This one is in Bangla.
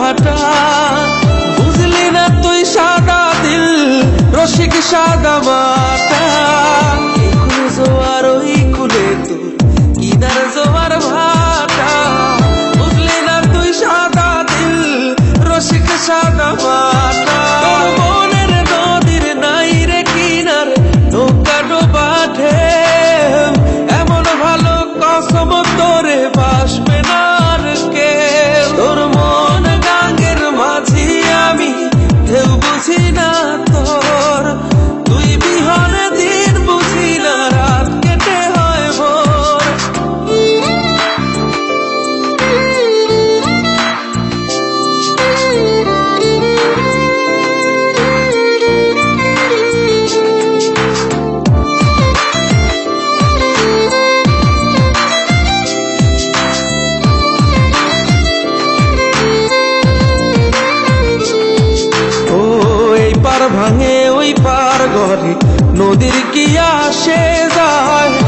ভাটা। বুঝলি না তুই সাদা দিল রসিক সাদা মাটা। এই কুলে জোয়ার ওই কুলে তোর কিনার জোয়ার ভাটা। বুঝলি না তুই সাদা দিল রসিক সাদা মাটা। তোর মনের নদীর নাই রে কিনার নৌকা ডোবা ঢেউ। এমন ভালো কসম তোরে বাসবে না আর কেউ। তোর মন গাঙ্গের মাঝি আমি ঢেউ বুঝি না তোর। তুই বিহনে দিন বুঝি না রাত কেটে হয় ভোর। ভাঙে ওই পার ঘরে নদীর কি আসে যায়।